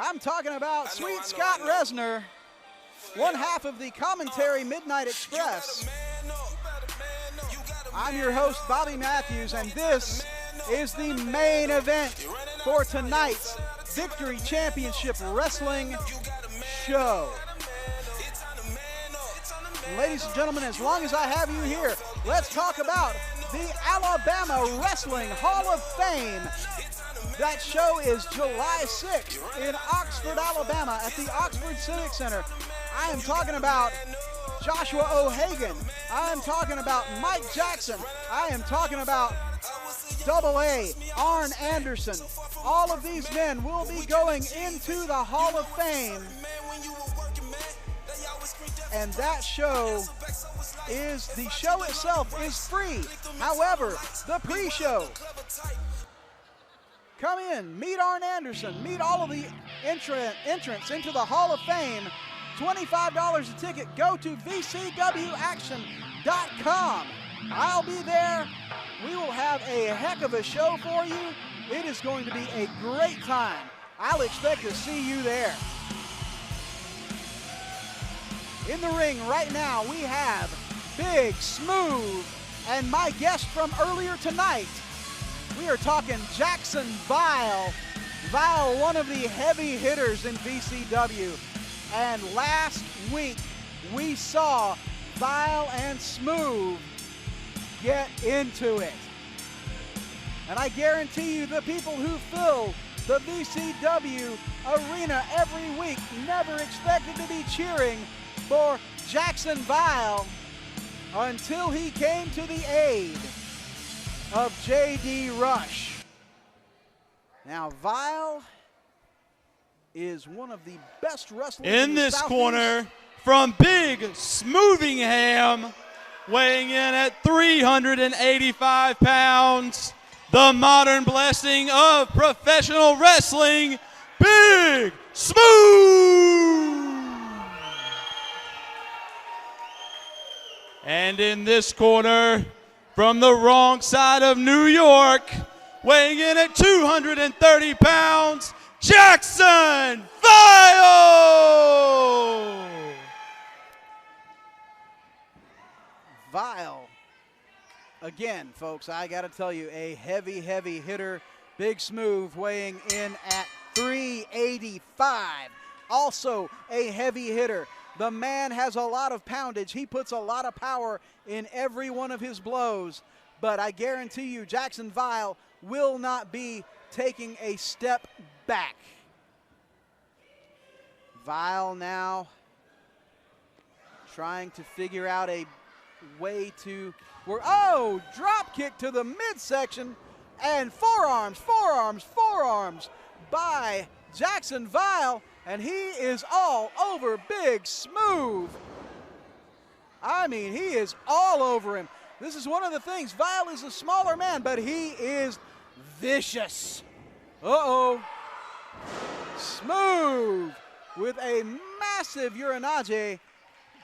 I'm talking about Sweet Scott Resner, one half of the Commentary Midnight Express. I'm your host, Bobby Matthews, and this is the main event for tonight's Victory Championship Wrestling show. Ladies and gentlemen, as long as I have you here, let's talk about the Alabama Wrestling Hall of Fame. That show is July 6th in Oxford, Alabama at the Oxford Civic Center. I am talking about Joshua O'Hagan. I am talking about Mike Jackson. I am talking about Double A, Arn Anderson. All of these men will be going into the Hall of Fame. And that show the show itself is free. However, the pre-show, come in, meet Arn Anderson, meet all of the entrants into the Hall of Fame. $25 a ticket. Go to VCWaction.com. I'll be there. We will have a heck of a show for you. It is going to be a great time. I'll expect to see you there. In the ring right now, we have Big Smuve and my guest from earlier tonight. We are talking Jaxon Vile. Vile, one of the heavy hitters in VCW. And last week, we saw Vile and Smuve get into it. And I guarantee you the people who fill the VCW arena every week never expected to be cheering for Jaxon Vile until he came to the aid of J.D. Rush. Now, Vile is one of the best wrestlers in this Southeast. Corner from Big Smuvingham, weighing in at 385 pounds, the modern blessing of professional wrestling, Big Smuve. And in this corner, from the wrong side of New York, weighing in at 230 pounds, Jaxon Vile! Vile, again, folks, I got to tell you, a heavy, heavy hitter. Big Smuve weighing in at 385. Also a heavy hitter. The man has a lot of poundage. He puts a lot of power in every one of his blows. But I guarantee you, Jaxon Vile will not be taking a step back. Vile now trying to figure out a way to work. Oh, drop kick to the midsection and forearms by Jaxon Vile, and he is all over Big Smuve. I mean, he is all over him. This is one of the things. Vile is a smaller man, but he is vicious. Uh-oh. Smuve with a massive urinage,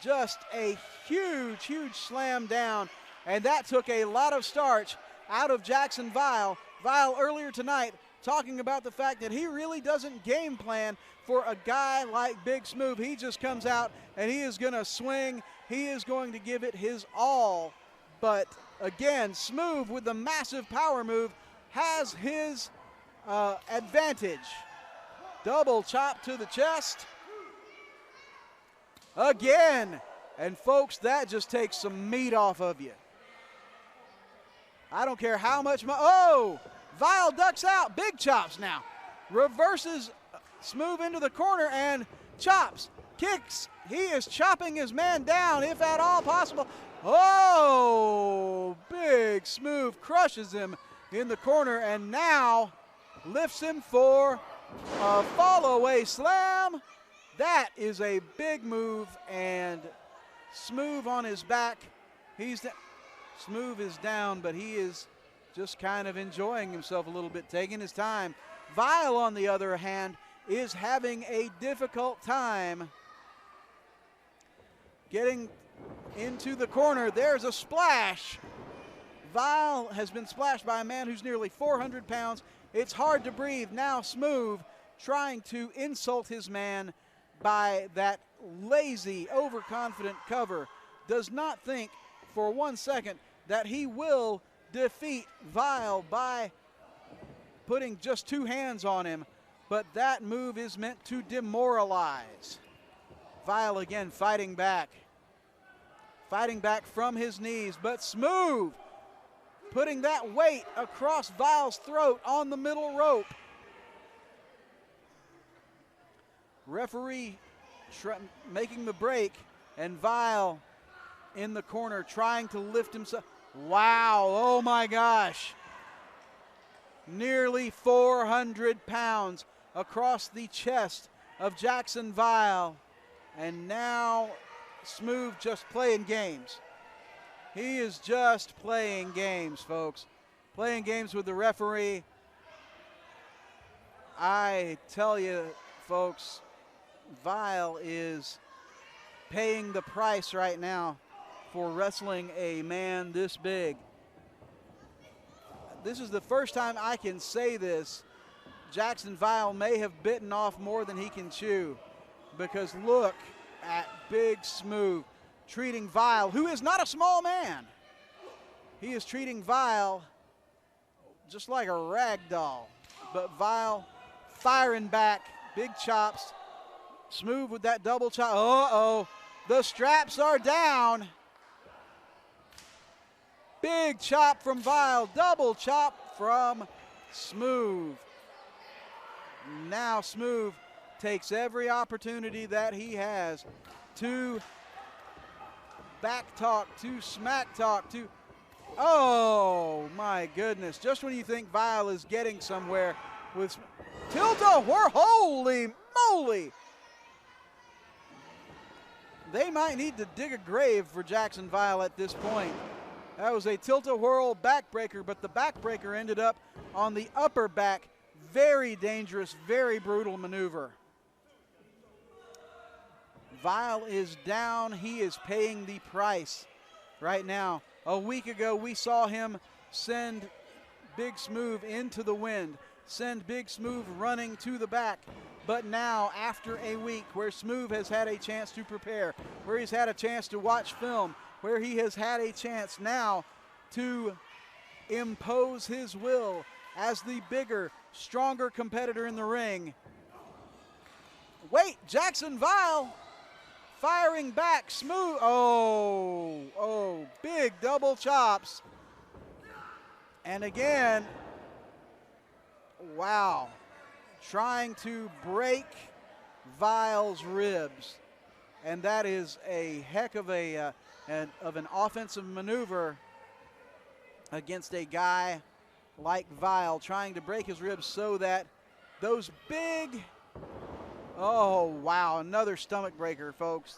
just a huge, huge slam down, and that took a lot of starch out of Jaxon Vile. Vile earlier tonight talking about the fact that he really doesn't game plan for a guy like Big Smuve. He just comes out and he is going to swing. He is going to give it his all. But again, Smuve with the massive power move has his advantage. Double chop to the chest. Again. And folks, that just takes some meat off of you. I don't care how much. Oh! Vile ducks out. Big chops now. Reverses Smuve into the corner and chops. Kicks. He is chopping his man down, if at all possible. Oh! Big Smuve crushes him in the corner and now lifts him for a fall-away slam. That is a big move, and Smuve on his back. Smuve is down, but he is just kind of enjoying himself a little bit, taking his time. Vile, on the other hand, is having a difficult time getting into the corner. There's a splash. Vile has been splashed by a man who's nearly 400 pounds. It's hard to breathe. Now Smuve trying to insult his man by that lazy, overconfident cover, does not think for 1 second that he will defeat Vile by putting just 2 hands on him, but that move is meant to demoralize. Vile again fighting back from his knees, but Smuve putting that weight across Vile's throat on the middle rope. Referee making the break, and Vile in the corner trying to lift himself. Wow, oh my gosh. Nearly 400 pounds across the chest of Jaxon Vile. And now Smuve just playing games. He is just playing games, folks. Playing games with the referee. I tell you, folks, Vile is paying the price right now for wrestling a man this big. This is the first time I can say this. Jaxon Vile may have bitten off more than he can chew, because look at Big Smuve treating Vile, who is not a small man. He is treating Vile just like a rag doll, but Vile firing back, big chops. Smuve with that double chop. Uh-oh, the straps are down. Big chop from Vile, double chop from Smuve. Now Smuve takes every opportunity that he has to back talk, to smack talk, to, oh my goodness. Just when you think Vile is getting somewhere with tilt-a-whirl, holy moly. They might need to dig a grave for Jaxon Vile at this point. That was a tilt-a-whirl backbreaker, but the backbreaker ended up on the upper back. Very dangerous, very brutal maneuver. Vile is down. He is paying the price right now. A week ago, we saw him send Big Smuve into the wind, send Big Smuve running to the back. But now, after a week where Smuve has had a chance to prepare, where he's had a chance to watch film, where he has had a chance now to impose his will as the bigger, stronger competitor in the ring. Wait, Jaxon Vile firing back, Smuve. Oh, big double chops. And again, wow, trying to break Vile's ribs. And that is a heck of an offensive maneuver against a guy like Vile, trying to break his ribs so that those big, oh wow, another stomach breaker, folks.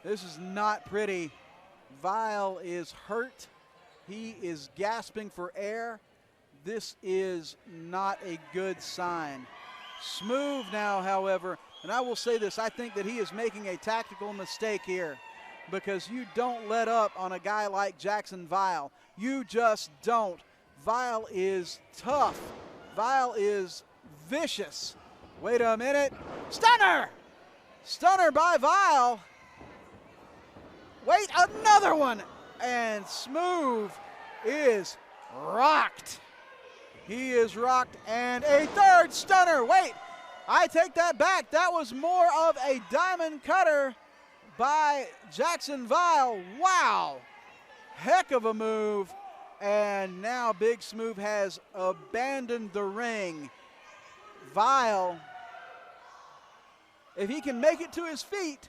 This is not pretty. Vile is hurt. He is gasping for air. This is not a good sign. Smuve now, however, and I will say this, I think that he is making a tactical mistake here, because you don't let up on a guy like Jaxon Vile. You just don't. Vile is tough. Vile is vicious. Wait a minute. Stunner! Stunner by Vile. Wait, another one. And Smuve is rocked. He is rocked, and a third stunner. Wait, I take that back. That was more of a diamond cutter by Jaxon Vile. Wow, heck of a move. And now Big Smuve has abandoned the ring. Vile, if he can make it to his feet,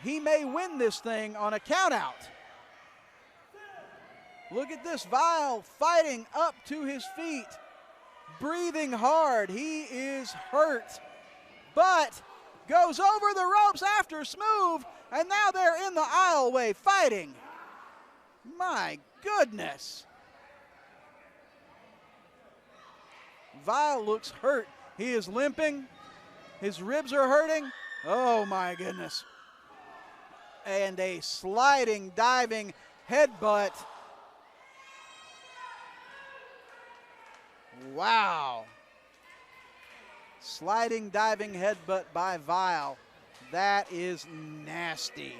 he may win this thing on a countout. Look at this, Vile fighting up to his feet, breathing hard. He is hurt, but goes over the ropes after Smuve, and now they're in the aisleway fighting. My goodness. Vile looks hurt. He is limping. His ribs are hurting. Oh my goodness. And a sliding, diving headbutt. Wow. Sliding, diving headbutt by Vile. That is nasty.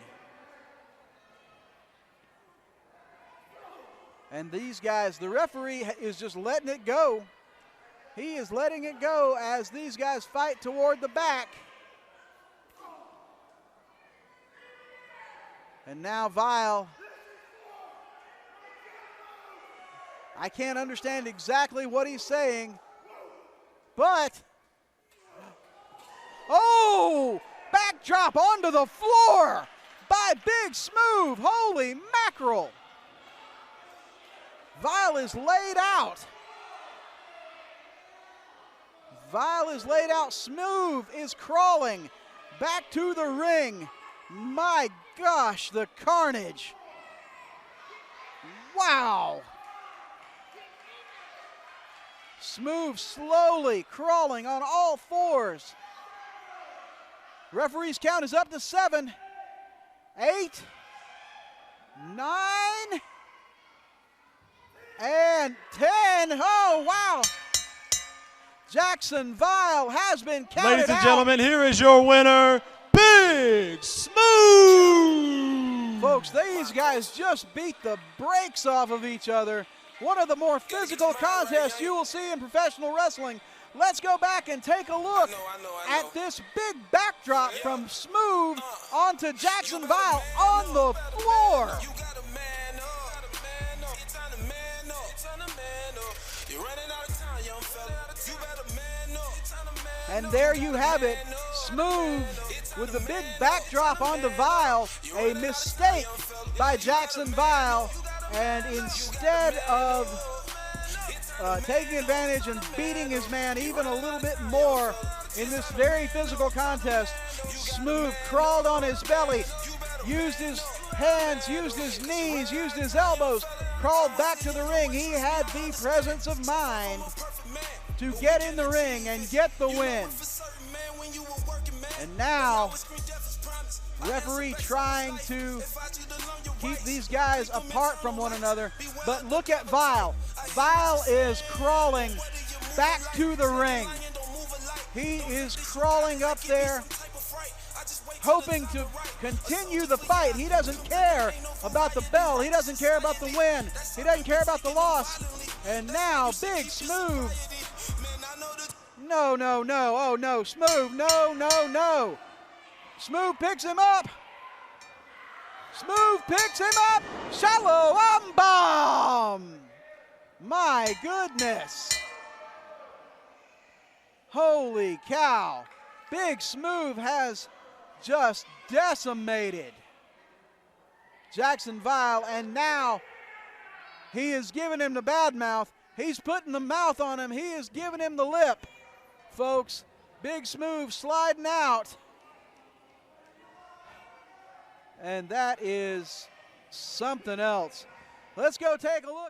And these guys, the referee is just letting it go. He is letting it go as these guys fight toward the back. And now Vile. I can't understand exactly what he's saying, but, oh, backdrop onto the floor by Big Smuve. Holy mackerel. Vile is laid out. Vile is laid out. Smuve is crawling back to the ring. My gosh, the carnage. Wow. Smuve slowly crawling on all fours. Referee's count is up to 7, 8, 9, and 10. Oh, wow. Jaxon Vile has been counted out. Ladies and gentlemen, here is your winner, Big Smuve. Folks, these guys just beat the brakes off of each other. One of the more physical contests you will see in professional wrestling. Let's go back and take a look at this big backdrop from Smuve onto Jaxon Vile on the floor. And there you have it, Smuve with the big backdrop onto Vile, a mistake by Jaxon Vile. And instead of taking advantage and beating his man even a little bit more in this very physical contest, Smuve crawled on his belly, used his hands, used his knees, used his elbows, crawled back to the ring. He had the presence of mind to get in the ring and get the win. And now, referee trying to keep these guys apart from one another. But look at Vile. Vile is crawling back to the ring. He is crawling up there, hoping to continue the fight. He doesn't care about the bell. He doesn't care about the win. He doesn't care about the loss. And now, Big Smuve. No, no, no. Oh, no. Smuve. No, no, no. Smuve picks him up. Smuve picks him up. Shalom bomb. My goodness. Holy cow. Big Smuve has just decimated Jaxon Vile, and now he is giving him the bad mouth. He's putting the mouth on him. He is giving him the lip. Folks, Big Smuve sliding out. And that is something else. Let's go take a look.